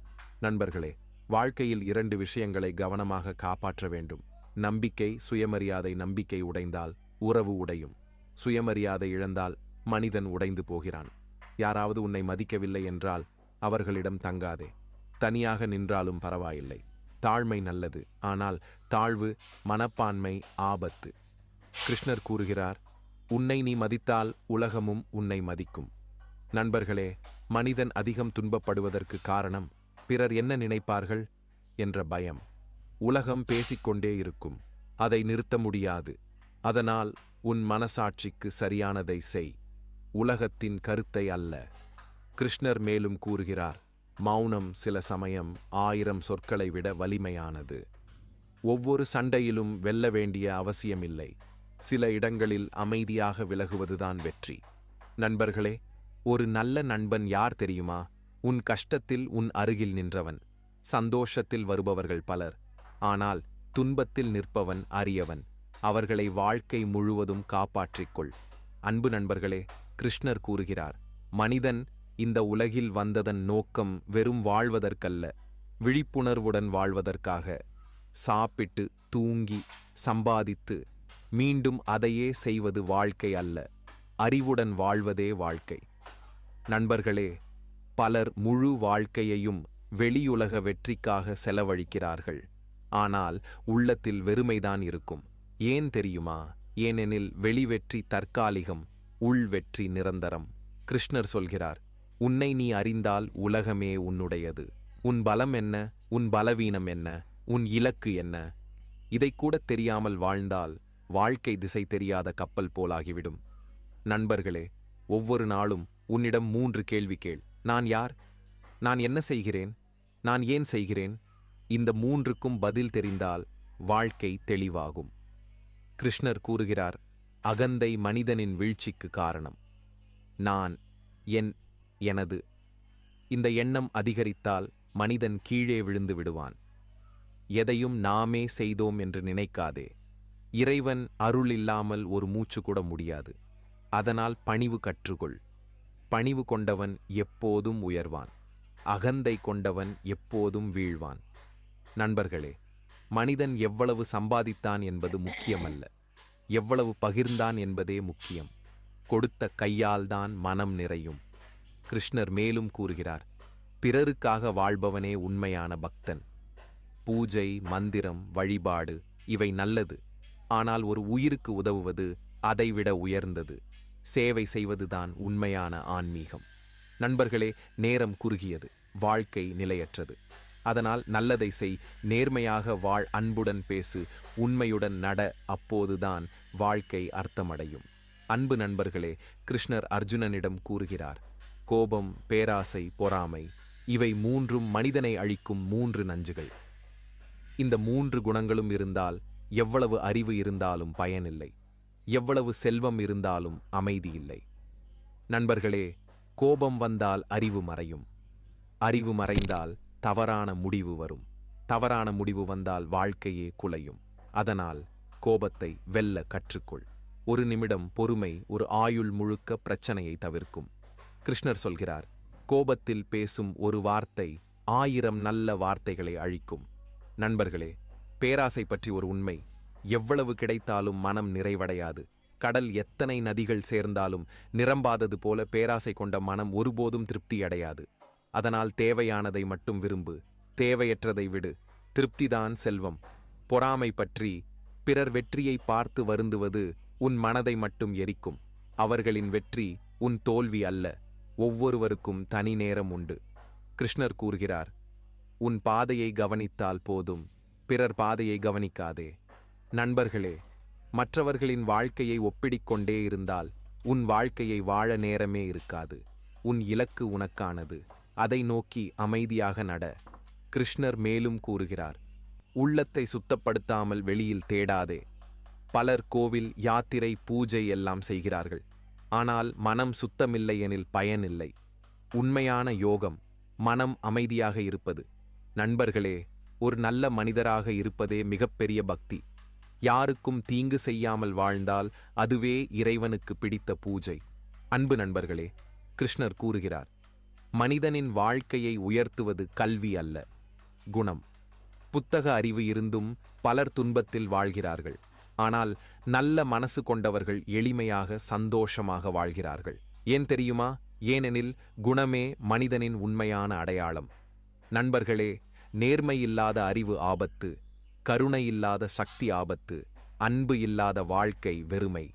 நண்பர்களே, வாழ்க்கையில் 2 விஷயங்களை கவனமாக காப்பாற்ற வேண்டும். நம்பிக்கை, சுயமரியாதை. நம்பிக்கை உடைந்தால் உறவு உடையும். சுயமரியாதை இழந்தால் மனிதன் உடைந்து போகிறான். யாராவது உன்னை மதிக்கவில்லை என்றால் அவர்களிடம் தங்காதே. தனியாக நின்றாலும் பரவாயில்லை. தாழ்மை நல்லது, ஆனால் தாழ்வு மனப்பான்மை ஆபத்து. கிருஷ்ணர் கூறுகிறார், உன்னை நீ மதித்தால் உலகமும் உன்னை மதிக்கும். நண்பர்களே, மனிதன் அதிகம் துன்பப்படுவதற்கு காரணம் பிறர் என்ன நினைப்பார்கள் என்ற பயம். உலகம் பேசிக்கொண்டே இருக்கும், அதை நிறுத்த முடியாது. அதனால் உன் மனசாட்சிக்கு சரியானதை செய், உலகத்தின் கருத்தை அல்ல. கிருஷ்ணர் மேலும் கூறுகிறார், மௌனம் சில சமயம் 1000 சொற்களை விட வலிமையானது. ஒவ்வொரு சண்டையிலும் வெல்ல வேண்டிய அவசியமில்லை. சில இடங்களில் அமைதியாக விலகுவதுதான் வெற்றி. நண்பர்களே, ஒரு நல்ல நண்பன் யார் தெரியுமா? உன் கஷ்டத்தில் உன் அருகில் நின்றவன். சந்தோஷத்தில் வருபவர்கள் பலர், ஆனால் துன்பத்தில் நிற்பவன் அரியவன். அவர்களை வாழ்க்கை முழுவதும் காப்பாற்றிக்கொள். அன்பு நண்பர்களே, கிருஷ்ணர் கூறுகிறார், மனிதன் இந்த உலகில் வந்ததன் நோக்கம் வெறும் வாழ்வதற்கல்ல, விழிப்புணர்வுடன் வாழ்வதற்காக. சாப்பிட்டு தூங்கி சம்பாதித்து மீண்டும் அதையே செய்வது வாழ்க்கை அல்ல, அறிவுடன் வாழ்வதே வாழ்க்கை. நண்பர்களே, பலர் முழு வாழ்க்கையையும் வெளியுலக வெற்றிக்காக செலவழிக்கிறார்கள். ஆனால் உள்ளத்தில் வெறுமைதான் இருக்கும். ஏன் தெரியுமா? ஏனெனில் வெளிவெற்றி தற்காலிகம், உள் வெற்றி நிரந்தரம். கிருஷ்ணர் சொல்கிறார், உன்னை நீ அறிந்தால் உலகமே உன்னுடையது. உன் பலம் என்ன? உன் பலவீனம் என்ன? உன் இலக்கு என்ன? இதைக்கூட தெரியாமல் வாழ்ந்தால் வாழ்க்கை திசை தெரியாத கப்பல் போலாகிவிடும். நண்பர்களே, ஒவ்வொரு நாளும் உன்னிடம் 3 கேள்வி கேள். நான் யார்? நான் என்ன செய்கிறேன்? நான் ஏன் செய்கிறேன்? இந்த 3க்கும் பதில் தெரிந்தால் வாழ்க்கை தெளிவாகும். கிருஷ்ணர் கூறுகிறார், அகந்தை மனிதனின் வீழ்ச்சிக்கு காரணம். நான், எனது இந்த எண்ணம் அதிகரித்தால் மனிதன் கீழே விழுந்து விடுவான். எதையும் நாமே செய்தோம் என்று நினைக்காதே. இறைவன் அருள் இல்லாமல் ஒரு மூச்சு கூட முடியாது. அதனால் பணிவு கற்றுக்கொள். பணிவு கொண்டவன் எப்போதும் உயர்வான். அகந்தை கொண்டவன் எப்போதும் வீழ்வான். நண்பர்களே, மனிதன் எவ்வளவு சம்பாதித்தான் என்பது முக்கியமல்ல, எவ்வளவு பகிர்ந்தான் என்பதே முக்கியம். கொடுத்த கையால்தான் மனம் நிறையும். கிருஷ்ணர் மேலும் கூறுகிறார், பிறருக்காக வாழ்பவனே உண்மையான பக்தன். பூஜை, மந்திரம், வழிபாடு இவை நல்லது. ஆனால் ஒரு உயிருக்கு உதவுவது அதைவிட உயர்ந்தது. சேவை செய்வதுதான் உண்மையான ஆன்மீகம். நண்பர்களே, நேரம் குறுகியது, வாழ்க்கை நிலையற்றது. அதனால் நல்லதை செய், நேர்மையாக வாழ், அன்புடன் பேசு, உண்மையுடன் நட. அப்போதுதான் வாழ்க்கை அர்த்தமடையும். அன்பு நண்பர்களே, கிருஷ்ணர் அர்ஜுனனிடம் கூறுகிறார், கோபம், பேராசை, பொறாமை இவை 3ம் மனிதனை அழிக்கும் 3 நஞ்சுகள். இந்த 3 குணங்களும் இருந்தால் எவ்வளவு அறிவு இருந்தாலும் பயனில்லை, எவ்வளவு செல்வம் இருந்தாலும் அமைதி இல்லை. நண்பர்களே, கோபம் வந்தால் அறிவு மறையும். அறிவு மறைந்தால் தவறான முடிவு வரும். தவறான முடிவு வந்தால் வாழ்க்கையே குலையும். அதனால் கோபத்தை வெல்ல கற்றுக்கொள். 1 நிமிடம் பொறுமை ஒரு ஆயுள் முழுக்க பிரச்சனையை தவிர்க்கும். கிருஷ்ணர் சொல்கிறார், கோபத்தில் பேசும் ஒரு வார்த்தை 1000 நல்ல வார்த்தைகளை அழிக்கும். நண்பர்களே, பேராசை பற்றி ஒரு உண்மை, எவ்வளவு கிடைத்தாலும் மனம் நிறைவடையாது. கடல் எத்தனை நதிகள் சேர்ந்தாலும் நிரம்பாதது போல பேராசை கொண்ட மனம் ஒருபோதும் திருப்தியடையாது. அதனால் தேவையானதை மட்டும் விரும்பு, தேவையற்றதை விடு. திருப்திதான் செல்வம். பொறாமை பற்றி, பிறர் வெற்றியை பார்த்து வருந்துவது உன் மனதை மட்டும் எரிக்கும். அவர்களின் வெற்றி உன் தோல்வி அல்ல. ஒவ்வொருவருக்கும் தனி நேரம் உண்டு. கிருஷ்ணர் கூறுகிறார், உன் பாதையை கவனித்தால் போதும், பிறர் பாதையை கவனிக்காதே. நண்பர்களே, மற்றவர்களின் வாழ்க்கையை ஒப்பிடிக்கொண்டே இருந்தால் உன் வாழ்க்கையை வாழ நேரமே இருக்காது. உன் இலக்கு உனக்கானது, அதை நோக்கி அமைதியாக நட. கிருஷ்ணர் மேலும் கூறுகிறார், உள்ளத்தை சுத்தப்படுத்தாமல் வெளியில் தேடாதே. பலர் கோவில், யாத்திரை, பூஜை எல்லாம் செய்கிறார்கள். ஆனால் மனம் சுத்தமில்லை எனில் பயனில்லை. உண்மையான யோகம் மனம் அமைதியாக இருப்பது. நண்பர்களே, ஒரு நல்ல மனிதராக இருப்பதே மிகப்பெரிய பக்தி. யாருக்கும் தீங்கு செய்யாமல் வாழ்ந்தால் அதுவே இறைவனுக்கு பிடித்த பூஜை. அன்பு நண்பர்களே, கிருஷ்ணர் கூறுகிறார், மனிதனின் வாழ்க்கையை உயர்த்துவது கல்வி அல்ல, குணம். புத்தக அறிவு இருந்தும் பலர் துன்பத்தில் வாழ்கிறார்கள். ஆனால் நல்ல மனசு கொண்டவர்கள் எளிமையாக, சந்தோஷமாக வாழ்கிறார்கள். ஏன் தெரியுமா? ஏனெனில் குணமே மனிதனின் உண்மையான அடையாளம். நண்பர்களே, நேர்மை இல்லாத அறிவு ஆபத்து, கருணை இல்லாத சக்தி ஆபத்து, அன்பு இல்லாத வாழ்க்கை வெறுமை.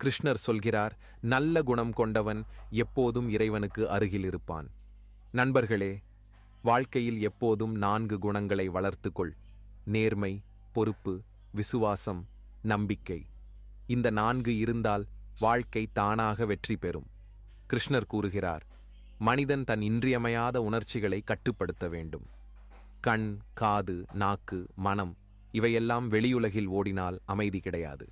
கிருஷ்ணர் சொல்கிறார், நல்ல குணம் கொண்டவன் எப்போதும் இறைவனுக்கு அருகில் இருப்பான். நண்பர்களே, வாழ்க்கையில் எப்போதும் 4 குணங்களை வளர்த்துக்கொள். நேர்மை, பொறுப்பு, விசுவாசம், நம்பிக்கை. இந்த 4 இருந்தால் வாழ்க்கை தானாக வெற்றி பெறும். கிருஷ்ணர் கூறுகிறார், மனிதன் தன் இன்றியமையாத உணர்ச்சிகளை கட்டுப்படுத்த வேண்டும். கண், காது, நாக்கு, மனம் இவையெல்லாம் வெளியுலகில் ஓடினால் அமைதி கிடையாது.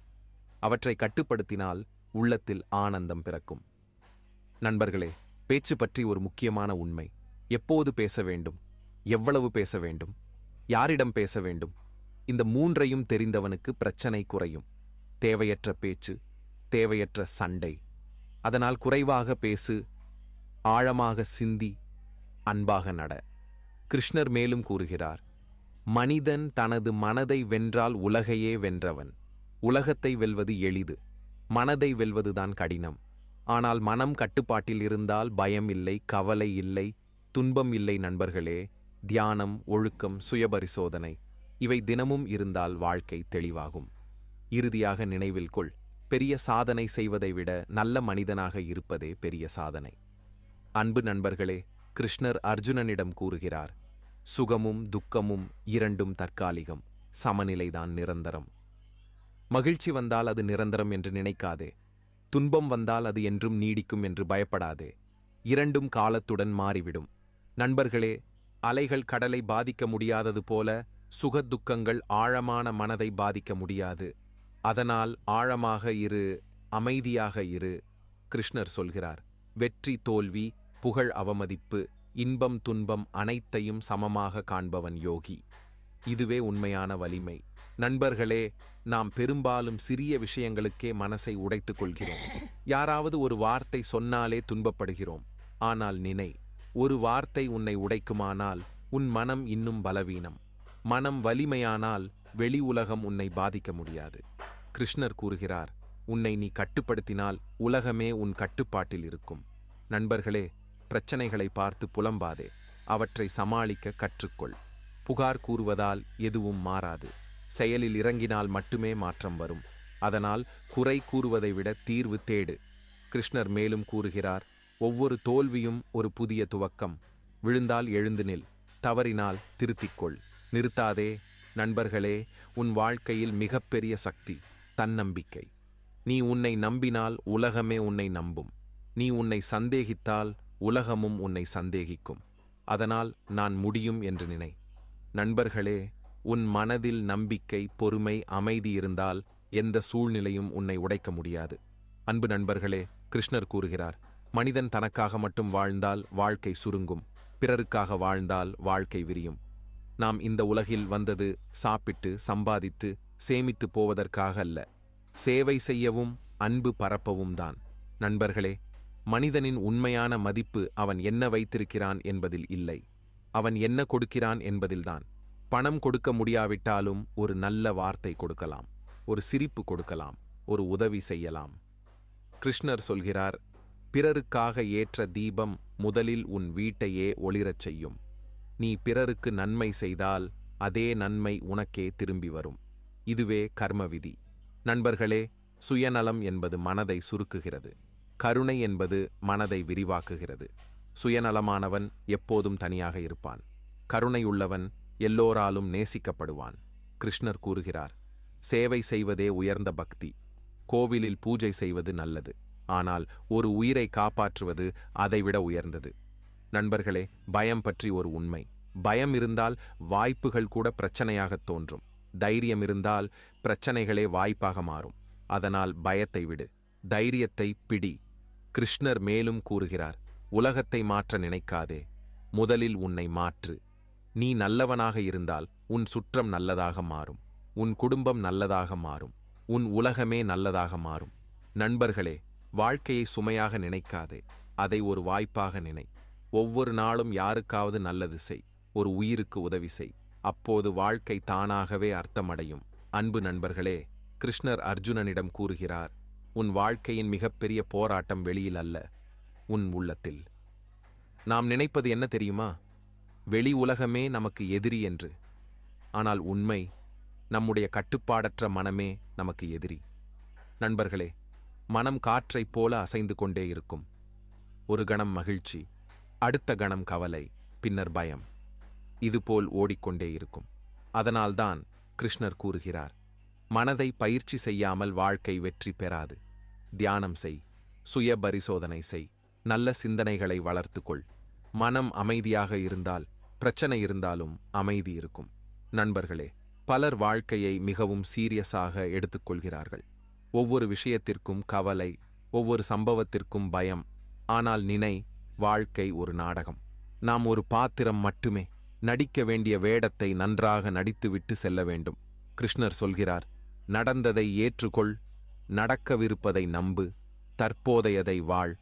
அவற்றை கட்டுப்படுத்தினால் உள்ளத்தில் ஆனந்தம் பிறக்கும். நண்பர்களே, பேச்சு பற்றி ஒரு முக்கியமான உண்மை. எப்போது பேச வேண்டும், எவ்வளவு பேச வேண்டும், யாரிடம் பேச வேண்டும், இந்த மூன்றையும் தெரிந்தவனுக்கு பிரச்சனை குறையும். தேவையற்ற பேச்சு, தேவையற்ற சண்டை. அதனால் குறைவாக பேசு, ஆழமாக சிந்தி, அன்பாக நட. கிருஷ்ணர் மேலும் கூறுகிறார், மனிதன் தனது மனதை வென்றால் உலகையே வென்றவன். உலகத்தை வெல்வது எளிது, மனதை வெல்வதுதான் கடினம். ஆனால் மனம் கட்டுப்பாட்டில் இருந்தால் பயம் இல்லை, கவலை இல்லை, துன்பம் இல்லை. நண்பர்களே, தியானம், ஒழுக்கம், சுயபரிசோதனை இவை தினமும் இருந்தால் வாழ்க்கை தெளிவாகும். இறுதியாக நினைவில் கொள், பெரிய சாதனை செய்வதை விட நல்ல மனிதனாக இருப்பதே பெரிய சாதனை. அன்பு நண்பர்களே, கிருஷ்ணர் அர்ஜுனனிடம் கூறுகிறார், சுகமும் துக்கமும் இரண்டும் தற்காலிகம், சமநிலைதான் நிரந்தரம். மகிழ்ச்சி வந்தால் அது நிரந்தரம் என்று நினைக்காதே. துன்பம் வந்தால் அது என்றும் நீடிக்கும் என்று பயப்படாதே. இரண்டும் காலத்துடன் மாறிவிடும். நண்பர்களே, அலைகள் கடலை பாதிக்க முடியாதது போல சுகதுக்கங்கள் ஆழமான மனதை பாதிக்க முடியாது. அதனால் ஆழமாக இரு, அமைதியாக இரு. கிருஷ்ணர் சொல்கிறார், வெற்றி தோல்வி, புகழ் அவமதிப்பு, இன்பம் துன்பம் அனைத்தையும் சமமாக காண்பவன் யோகி. இதுவே உண்மையான வலிமை. நண்பர்களே, நாம் பெரும்பாலும் சிறிய விஷயங்களுக்கே மனசை உடைத்துக் கொள்கிறோம். யாராவது ஒரு வார்த்தை சொன்னாலே துன்பப்படுகிறோம். ஆனால் நினை, ஒரு வார்த்தை உன்னை உடைக்குமானால் உன் மனம் இன்னும் பலவீனம். மனம் வலிமையானால் வெளி உலகம் உன்னை பாதிக்க முடியாது. கிருஷ்ணர் கூறுகிறார், உன்னை நீ கட்டுப்படுத்தினால் உலகமே உன் கட்டுப்பாட்டில் இருக்கும். நண்பர்களே, பிரச்சனைகளை பார்த்து புலம்பாதே, அவற்றை சமாளிக்க கற்றுக்கொள். புகார் கூறுவதால் எதுவும் மாறாது. செயலில் இறங்கினால் மட்டுமே மாற்றம் வரும். அதனால் குறை கூறுவதை விட தீர்வு தேடு. கிருஷ்ணர் மேலும் கூறுகிறார், ஒவ்வொரு தோல்வியும் ஒரு புதிய துவக்கம். விழுந்தால் எழுந்து நில், தவறினால் திருத்திக்கொள், நிறுத்தாதே. நண்பர்களே, உன் வாழ்க்கையில் மிகப்பெரிய சக்தி தன்னம்பிக்கை. நீ உன்னை நம்பினால் உலகமே உன்னை நம்பும். நீ உன்னை சந்தேகித்தால் உலகமும் உன்னை சந்தேகிக்கும். அதனால் நான் முடியும் என்று நினை. நண்பர்களே, உன் மனதில் நம்பிக்கை, பொறுமை, அமைதி இருந்தால் எந்த சூழ்நிலையும் உன்னை உடைக்க முடியாது. அன்பு நண்பர்களே, கிருஷ்ணர் கூறுகிறார், மனிதன் தனக்காக மட்டும் வாழ்ந்தால் வாழ்க்கை சுருங்கும், பிறருக்காக வாழ்ந்தால் வாழ்க்கை விரியும். நாம் இந்த உலகில் வந்தது சாப்பிட்டு சம்பாதித்து சேமித்து போவதற்காக அல்ல, சேவை செய்யவும் அன்பு பரப்பவும் தான். நண்பர்களே, மனிதனின் உண்மையான மதிப்பு அவன் என்ன வைத்திருக்கிறான் என்பதில் இல்லை, அவன் என்ன கொடுக்கிறான் என்பதில்தான். பணம் கொடுக்க முடியாவிட்டாலும் ஒரு நல்ல வார்த்தை கொடுக்கலாம், ஒரு சிரிப்பு கொடுக்கலாம், ஒரு உதவி செய்யலாம். கிருஷ்ணர் சொல்கிறார், பிறருக்காக ஏற்ற தீபம் முதலில் உன் வீட்டையே ஒளிரச் செய்யும். நீ பிறருக்கு நன்மை செய்தால் அதே நன்மை உனக்கே திரும்பி வரும். இதுவே கர்ம விதி. நண்பர்களே, சுயநலம் என்பது மனதை சுருக்குகிறது. கருணை என்பது மனதை விரிவாக்குகிறது. சுயநலமானவன் எப்போதும் தனியாக இருப்பான். கருணையுள்ளவன் எல்லோராலும் நேசிக்கப்படுவான். கிருஷ்ணர் கூறுகிறார், சேவை செய்வதே உயர்ந்த பக்தி. கோவிலில் பூஜை செய்வது நல்லது, ஆனால் ஒரு உயிரை காப்பாற்றுவது அதைவிட உயர்ந்தது. நண்பர்களே, பயம் பற்றி ஒரு உண்மை. பயம் இருந்தால் வாய்ப்புகள் கூட பிரச்சனையாகத் தோன்றும். தைரியம் இருந்தால் பிரச்சனைகளே வாய்ப்பாக மாறும். அதனால் பயத்தை விடு, தைரியத்தை பிடி. கிருஷ்ணர் மேலும் கூறுகிறார், உலகத்தை மாற்ற நினைக்காதே, முதலில் உன்னை மாற்று. நீ நல்லவனாக இருந்தால் உன் சுற்றம் நல்லதாக மாறும், உன் குடும்பம் நல்லதாக மாறும், உன் உலகமே நல்லதாக மாறும். நண்பர்களே, வாழ்க்கையை சுமையாக நினைக்காதே, அதை ஒரு வாய்ப்பாக நினை. ஒவ்வொரு நாளும் யாருக்காவது நல்லது செய், ஒரு உயிருக்கு உதவி செய். அப்போது வாழ்க்கை தானாகவே அர்த்தமடையும். அன்பு நண்பர்களே, கிருஷ்ணர் அர்ஜுனனிடம் கூறுகிறார், உன் வாழ்க்கையின் மிகப்பெரிய போராட்டம் வெளியில் அல்ல, உன் உள்ளத்தில். நாம் நினைப்பது என்ன தெரியுமா? வெளி உலகமே நமக்கு எதிரி என்று. ஆனால் உண்மை, நம்முடைய கட்டுப்பாடற்ற மனமே நமக்கு எதிரி. நண்பர்களே, மனம் காற்றைப் போல அசைந்து கொண்டே இருக்கும். ஒரு கணம் மகிழ்ச்சி, அடுத்த கணம் கவலை, பின்னர் பயம். இதுபோல் ஓடிக்கொண்டே இருக்கும். அதனால்தான் கிருஷ்ணர் கூறுகிறார், மனதை பயிற்சி செய்யாமல் வாழ்க்கை வெற்றி பெறாது. தியானம் செய், சுய பரிசோதனை செய், நல்ல சிந்தனைகளை வளர்த்துக்கொள். மனம் அமைதியாக இருந்தால் பிரச்சனை இருந்தாலும் அமைதி இருக்கும். நண்பர்களே, பலர் வாழ்க்கையை மிகவும் சீரியஸாக எடுத்துக்கொள்கிறார்கள். ஒவ்வொரு விஷயத்திற்கும் கவலை, ஒவ்வொரு சம்பவத்திற்கும் பயம். ஆனால் நினை, வாழ்க்கை ஒரு நாடகம். நாம் ஒரு பாத்திரம் மட்டுமே. நடிக்க வேண்டிய வேடத்தை நன்றாக நடித்துவிட்டு செல்ல வேண்டும். கிருஷ்ணர் சொல்கிறார், நடந்ததை ஏற்றுக்கொள், நடக்கவிருப்பதை நம்பு, தற்போதையதை வாழ்.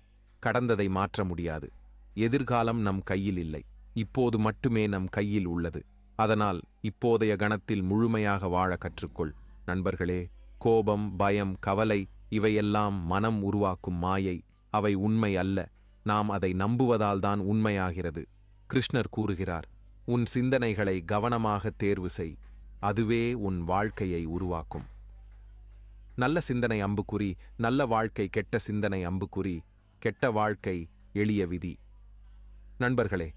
கடந்ததை மாற்ற முடியாது. எதிர்காலம் நம் கையில் இல்லை, இப்போது மட்டுமே நம் கையில் உள்ளது. அதனால் இப்போதைய கணத்தில் முழுமையாக வாழ கற்றுக்கொள். நண்பர்களே, கோபம், பயம், கவலை இவையெல்லாம் மனம் உருவாக்கும் மாயை. அவை உண்மை அல்ல. நாம் அதை நம்புவதால்தான் உண்மையாகிறது. கிருஷ்ணர் கூறுகிறார், உன் சிந்தனைகளை கவனமாக தேர்வு செய். அதுவே உன் வாழ்க்கையை உருவாக்கும். நல்ல சிந்தனை அம்புக்குறி, நல்ல வாழ்க்கை. கெட்ட சிந்தனை அம்புக்குறி, கெட்ட வாழ்க்கை. எளிய விதி. நண்பர்களே,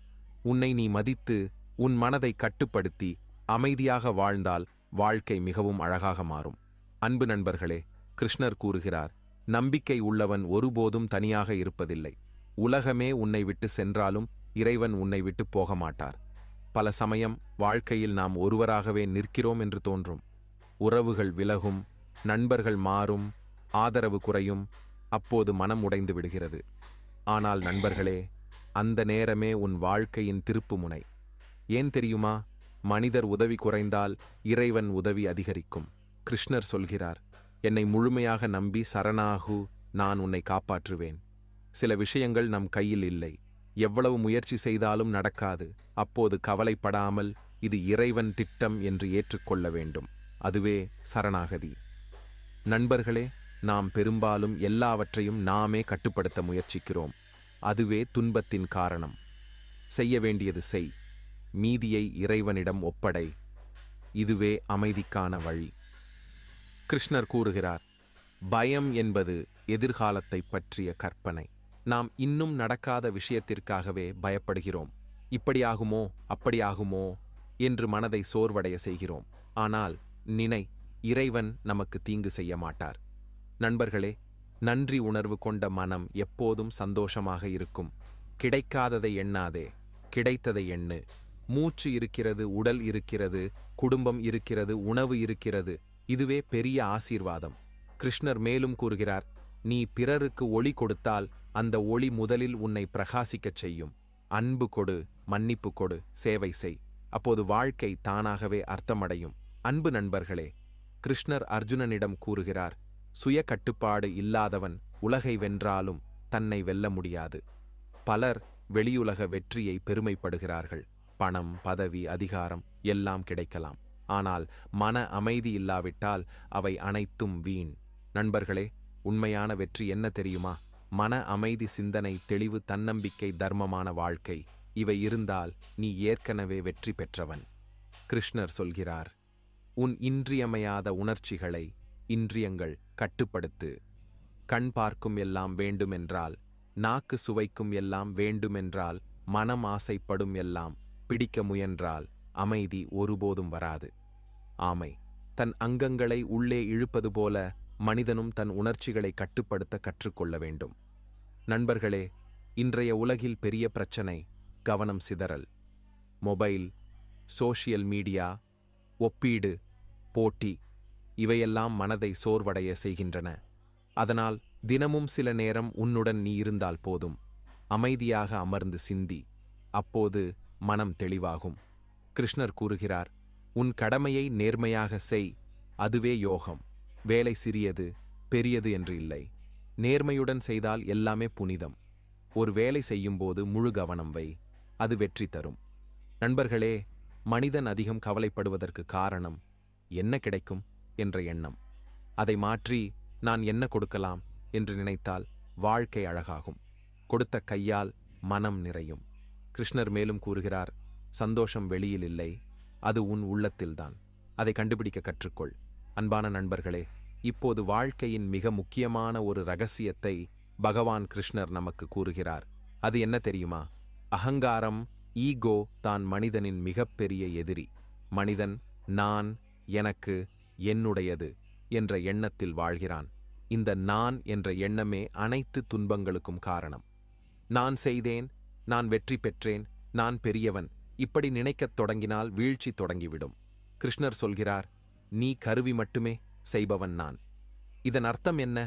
உன்னை நீ மதித்து உன் மனதை கட்டுப்படுத்தி அமைதியாக வாழ்ந்தால் வாழ்க்கை மிகவும் அழகாக மாறும். அன்பு நண்பர்களே, கிருஷ்ணர் கூறுகிறார், நம்பிக்கை உள்ளவன் ஒருபோதும் தனியாக இருப்பதில்லை. உலகமே உன்னை விட்டு சென்றாலும் இறைவன் உன்னை விட்டு போக மாட்டார். பல சமயம் வாழ்க்கையில் நாம் ஒருவராகவே நிற்கிறோம் என்று தோன்றும். உறவுகள் விலகும், நண்பர்கள் மாறும், ஆதரவு குறையும். அப்போது மனம் உடைந்து விடுகிறது. ஆனால் நண்பர்களே, அந்த நேரமே உன் வாழ்க்கையின் திருப்புமுனை. ஏன் தெரியுமா? மனிதர் உதவி குறைந்தால் இறைவன் உதவி அதிகரிக்கும். கிருஷ்ணர் சொல்கிறார், என்னை முழுமையாக நம்பி சரணாகு, நான் உன்னை காப்பாற்றுவேன். சில விஷயங்கள் நம் கையில் இல்லை. எவ்வளவு முயற்சி செய்தாலும் நடக்காது. அப்போது கவலைப்படாமல் இது இறைவன் திட்டம் என்று ஏற்றுக்கொள்ள வேண்டும். அதுவே சரணாகதி. நண்பர்களே, நாம் பெரும்பாலும் எல்லாவற்றையும் நாமே கட்டுப்படுத்த முயற்சிக்கிறோம். அதுவே துன்பத்தின் காரணம். செய்ய வேண்டியது செய், மீதியை இறைவனிடம் ஒப்படை. இதுவே அமைதிக்கான வழி. கிருஷ்ணர் கூறுகிறார், பயம் என்பது எதிர்காலத்தை பற்றிய கற்பனை. நாம் இன்னும் நடக்காத விஷயத்திற்காகவே பயப்படுகிறோம். இப்படியாகுமோ அப்படியாகுமோ என்று மனதை சோர்வடைய செய்கிறோம். ஆனால் நினை, இறைவன் நமக்கு தீங்கு செய்ய மாட்டார். நண்பர்களே, நன்றி உணர்வு கொண்ட மனம் எப்போதும் சந்தோஷமாக இருக்கும். கிடைக்காததை எண்ணாதே, கிடைத்ததை எண்ணு. மூச்சு இருக்கிறது, உடல் இருக்கிறது, குடும்பம் இருக்கிறது, உணவு இருக்கிறது. இதுவே பெரிய ஆசீர்வாதம். கிருஷ்ணர் மேலும் கூறுகிறார், நீ பிறருக்கு ஒளி கொடுத்தால் அந்த ஒளி முதலில் உன்னை பிரகாசிக்கச் செய்யும். அன்பு கொடு, மன்னிப்பு கொடு, சேவை செய். அப்போது வாழ்க்கை தானாகவே அர்த்தமடையும். அன்பு நண்பர்களே, கிருஷ்ணர் அர்ஜுனனிடம் கூறுகிறார், சுய கட்டுப்பாடு இல்லாதவன் உலகை வென்றாலும் தன்னை வெல்ல முடியாது. பலர் வெளியுலக வெற்றியை பெருமைப்படுகிறார்கள். பணம், பதவி, அதிகாரம் எல்லாம் கிடைக்கலாம். ஆனால் மன அமைதி இல்லாவிட்டால் அவை அனைத்தும் வீண். நண்பர்களே, உண்மையான வெற்றி என்ன தெரியுமா? மன அமைதி, சிந்தனை தெளிவு, தன்னம்பிக்கை, தர்மமான வாழ்க்கை. இவை இருந்தால் நீ ஏற்கனவே வெற்றி பெற்றவன். கிருஷ்ணர் சொல்கிறார், உன் இன்றியமையாத உணர்ச்சிகளை இன்றியங்கள் கட்டுப்படுத்து. கண் பார்க்கும் எல்லாம் வேண்டுமென்றால், நாக்கு சுவைக்கும் எல்லாம் வேண்டுமென்றால், மனம் ஆசைப்படும் எல்லாம் பிடிக்க முயன்றால் அமைதி ஒருபோதும் வராது. ஆமை தன் அங்கங்களை உள்ளே இழுப்பது போல மனிதனும் தன் உணர்ச்சிகளை கட்டுப்படுத்த கற்றுக்கொள்ள வேண்டும். நண்பர்களே, இன்றைய உலகில் பெரிய பிரச்சனை கவனம் சிதறல். மொபைல், சோஷியல் மீடியா, ஒப்பீடு, போட்டி இவையெல்லாம் மனதை சோர்வடைய செய்கின்றன. அதனால் தினமும் சில நேரம் உன்னுடன் நீ இருந்தால் போதும். அமைதியாக அமர்ந்து சிந்தி. அப்போது மனம் தெளிவாகும். கிருஷ்ணர் கூறுகிறார், உன் கடமையை நேர்மையாக செய். அதுவே யோகம். வேலை சிறியது பெரியது என்று இல்லை. நேர்மையுடன் செய்தால் எல்லாமே புனிதம். ஒரு வேலை செய்யும்போது முழு கவனம் வை. அது வெற்றி தரும். நண்பர்களே, மனிதன் அதிகம் கவலைப்படுவதற்கு காரணம் என்ன கிடைக்கும் என்ற எண்ணம். அதை மாற்றி நான் என்ன கொடுக்கலாம் என்று நினைத்தால் வாழ்க்கை அழகாகும். கொடுத்த கையால் மனம் நிறையும். கிருஷ்ணர் மேலும் கூறுகிறார், சந்தோஷம் வெளியில் இல்லை, அது உன் உள்ளத்தில்தான். அதை கண்டுபிடிக்க கற்றுக்கொள். அன்பான நண்பர்களே, இப்போது வாழ்க்கையின் மிக முக்கியமான ஒரு இரகசியத்தை பகவான் கிருஷ்ணர் நமக்கு கூறுகிறார். அது என்ன தெரியுமா? அகங்காரம், ஈகோ தான் மனிதனின் மிகப்பெரிய எதிரி. மனிதன் நான், எனக்கு, என்னுடையது என்ற எண்ணத்தில் வாழ்கிறான். இந்த நான் என்ற எண்ணமே அனைத்து துன்பங்களுக்கும் காரணம். நான் செய்தேன், நான் வெற்றி பெற்றேன், நான் பெரியவன், இப்படி நினைக்கத் தொடங்கினால் வீழ்ச்சி தொடங்கிவிடும். கிருஷ்ணர் சொல்கிறார், நீ கருவி மட்டுமே, செய்பவன் நான். இதன் அர்த்தம் என்ன?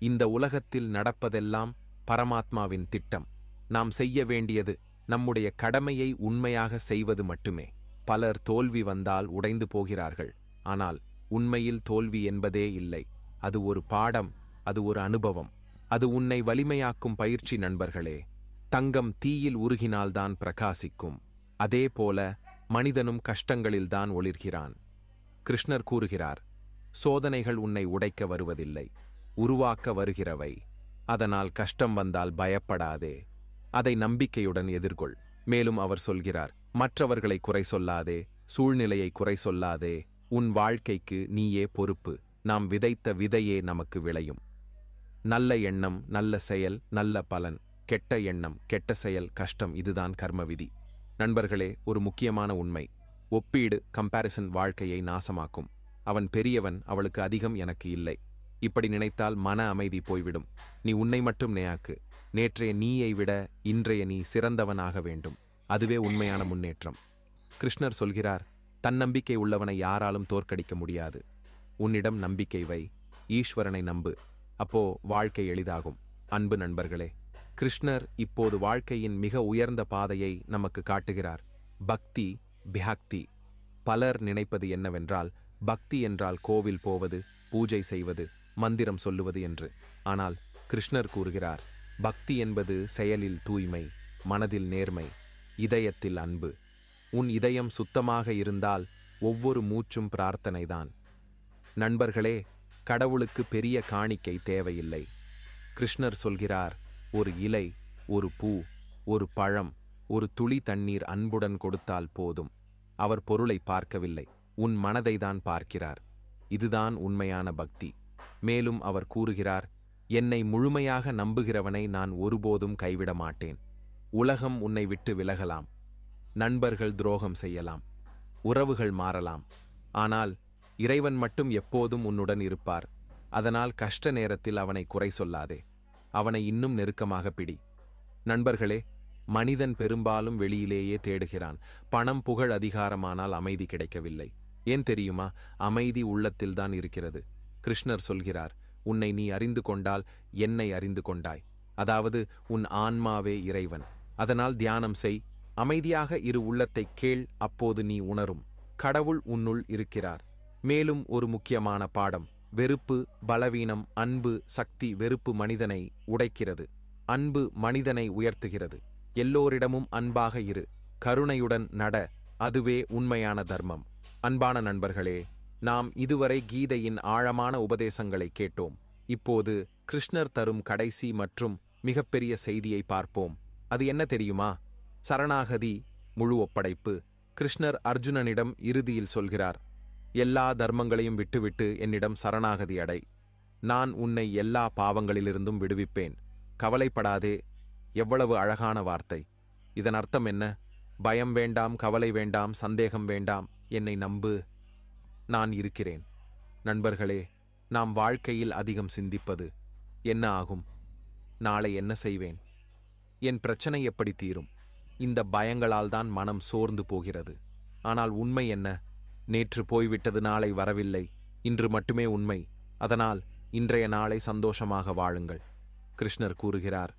இந்த உலகத்தில் நடப்பதெல்லாம் பரமாத்மாவின் திட்டம். நாம் செய்ய வேண்டியது நம்முடைய கடமையை உண்மையாக செய்வது மட்டுமே. பலர் தோல்வி வந்தால் உடைந்து போகிறார்கள். ஆனால் உண்மையில் தோல்வி என்பதே இல்லை. அது ஒரு பாடம், அது ஒரு அனுபவம். அது உன்னை வலிமையாக்கும் பயிற்சி. நண்பர்களே, தங்கம் தீயில் உருகினால்தான் பிரகாசிக்கும். அதேபோல மனிதனும் கஷ்டங்களில்தான் ஒளிர்கிறான். கிருஷ்ணர் கூறுகிறார், சோதனைகள் உன்னை உடைக்க வருவதில்லை, உருவாக்க வருகிறவை. அதனால் கஷ்டம் வந்தால் பயப்படாதே, அதை நம்பிக்கையுடன் எதிர்கொள். மேலும் அவர் சொல்கிறார், மற்றவர்களை குறை சொல்லாதே, சூழ்நிலையை குறை சொல்லாதே, உன் வாழ்க்கைக்கு நீயே பொறுப்பு. நாம் விதைத்த விதையே நமக்கு விளையும். நல்ல எண்ணம், நல்ல செயல், நல்ல பலன். கெட்ட எண்ணம், கெட்ட செயல், கஷ்டம். இதுதான் கர்ம விதி. நண்பர்களே, ஒரு முக்கியமான உண்மை. ஒப்பீடு, கம்பேரிசன் வாழ்க்கையை நாசமாக்கும். அவன் பெரியவன், அவளுக்கு அதிகம், எனக்கு இல்லை. இப்படி நினைத்தால் மன அமைதி போய்விடும். நீ உன்னை மட்டும் நேயாக்கு. நேற்றைய நீயை விட இன்றைய நீ சிறந்தவனாக வேண்டும். அதுவே உண்மையான முன்னேற்றம். கிருஷ்ணர் சொல்கிறார், தன்னம்பிக்கை உள்ளவனை யாராலும் தோற்கடிக்க முடியாது. உன்னிடம் நம்பிக்கை வை, ஈஸ்வரனை நம்பு, அப்போ வாழ்க்கை எளிதாகும். அன்பு நண்பர்களே, கிருஷ்ணர் இப்போது வாழ்க்கையின் மிக உயர்ந்த பாதையை நமக்கு காட்டுகிறார். பக்தி, பியாக்தி. பலர் நினைப்பது என்னவென்றால், பக்தி என்றால் கோவில் போவது, பூஜை செய்வது, மந்திரம் சொல்லுவது என்று. ஆனால் கிருஷ்ணர் கூறுகிறார், பக்தி என்பது செயலில் தூய்மை, மனதில் நேர்மை, இதயத்தில் அன்பு. உன் இதயம் சுத்தமாக இருந்தால் ஒவ்வொரு மூச்சும் பிரார்த்தனைதான். நண்பர்களே, கடவுளுக்கு பெரிய காணிக்கை தேவையில்லை. கிருஷ்ணர் சொல்கிறார், ஒரு இலை, ஒரு பூ, ஒரு பழம், ஒரு துளி தண்ணீர் அன்புடன் கொடுத்தால் போதும். அவர் பொருளை பார்க்கவில்லை, உன் மனதைதான் பார்க்கிறார். இதுதான் உண்மையான பக்தி. மேலும் அவர் கூறுகிறார், என்னை முழுமையாக நம்புகிறவனை நான் ஒருபோதும் கைவிட மாட்டேன். உலகம் உன்னை விட்டு விலகலாம், நண்பர்கள் துரோகம் செய்யலாம், உறவுகள் மாறலாம், ஆனால் இறைவன் மட்டும் எப்போதும் உன்னுடன் இருப்பார். அதனால் கஷ்ட நேரத்தில் அவனை குறை சொல்லாதே, அவனை இன்னும் நெருக்கமாக பிடி. நண்பர்களே, மனிதன் பெரும்பாலும் வெளியிலேயே தேடுகிறான். பணம், புகழ், அதிகாரமானால் அமைதி கிடைக்கவில்லை. ஏன் தெரியுமா? அமைதி உள்ளத்தில்தான் இருக்கிறது. கிருஷ்ணர் சொல்கிறார், உன்னை நீ அறிந்து கொண்டால் என்னை அறிந்து கொண்டாய். அதாவது உன் ஆன்மாவே இறைவன். அதனால் தியானம் செய், அமைதியாக இரு, உள்ளத்தை கேள். அப்போது நீ உணரும், கடவுள் உன்னுள் இருக்கிறார். மேலும் ஒரு முக்கியமான பாடம், வெறுப்பு பலவீனம், அன்பு சக்தி. வெறுப்பு மனிதனை உடைக்கிறது, அன்பு மனிதனை உயர்த்துகிறது. எல்லோரிடமும் அன்பாக இரு, கருணையுடன் நட, அதுவே உண்மையான தர்மம். அன்பான நண்பர்களே, நாம் இதுவரை கீதையின் ஆழமான உபதேசங்களை கேட்டோம். இப்போது கிருஷ்ணர் தரும் கடைசி மற்றும் மிகப்பெரிய செய்தியை பார்ப்போம். அது என்ன தெரியுமா? சரணாகதி, முழு ஒப்படைப்பு. கிருஷ்ணர் அர்ஜுனனிடம் இறுதியில் சொல்கிறார், எல்லா தர்மங்களையும் விட்டுவிட்டு என்னிடம் சரணாகதி அடை. நான் உன்னை எல்லா பாவங்களிலிருந்தும் விடுவிப்பேன். கவலைப்படாதே. எவ்வளவு அழகான வார்த்தை! இதன் அர்த்தம் என்ன? பயம் வேண்டாம், கவலை வேண்டாம், சந்தேகம் வேண்டாம். என்னை நம்பு, நான் இருக்கிறேன். நண்பர்களே, நாம் வாழ்க்கையில் அதிகம் சிந்திப்பது, என்ன ஆகும், நாளை என்ன செய்வேன், என் பிரச்சனை எப்படி தீரும், இந்த பயங்களால் தான் மனம் சோர்ந்து போகிறது. ஆனால் உண்மை என்ன? நேற்று போய்விட்டது, நாளை வரவில்லை. இன்று மட்டுமே உண்மை. அதனால் இன்றைய நாளை சந்தோஷமாக வாழுங்கள். கிருஷ்ணர் கூறுகிறார்,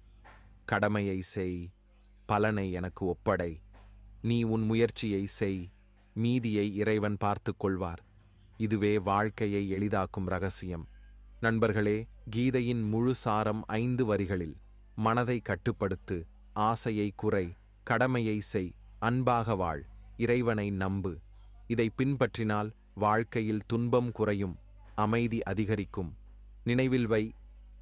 கடமையை செய், பலனை எனக்கு ஒப்படை. நீ உன் முயற்சியை செய், மீதியை இறைவன் பார்த்து கொள்வார். இதுவே வாழ்க்கையை எளிதாக்கும் ரகசியம். நண்பர்களே, கீதையின் முழு சாரம் 5 வரிகளில். மனதை கட்டுப்படுத்து, ஆசையை குறை, கடமையை செய், அன்பாக வாழ், இறைவனை நம்பு. இதை பின்பற்றினால் வாழ்க்கையில் துன்பம் குறையும், அமைதி அதிகரிக்கும். நினைவில் வை,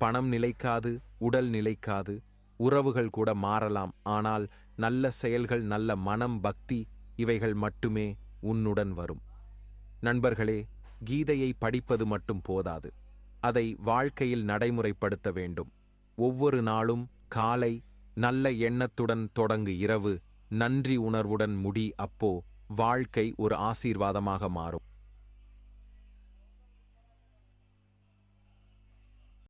பணம் நிலைக்காது, உடல் நிலைக்காது, உறவுகள் கூட மாறலாம். ஆனால் நல்ல செயல்கள், நல்ல மனம், பக்தி, இவைகள் மட்டுமே உன்னுடன் வரும். நண்பர்களே, கீதையை படிப்பது மட்டும் போதாது, அதை வாழ்க்கையில் நடைமுறைப்படுத்த வேண்டும். ஒவ்வொரு நாளும் காலை நல்ல எண்ணத்துடன் தொடங்கு, இரவு நன்றி உணர்வுடன் முடி. அப்போ வாழ்க்கை ஒரு ஆசீர்வாதமாக மாறும்.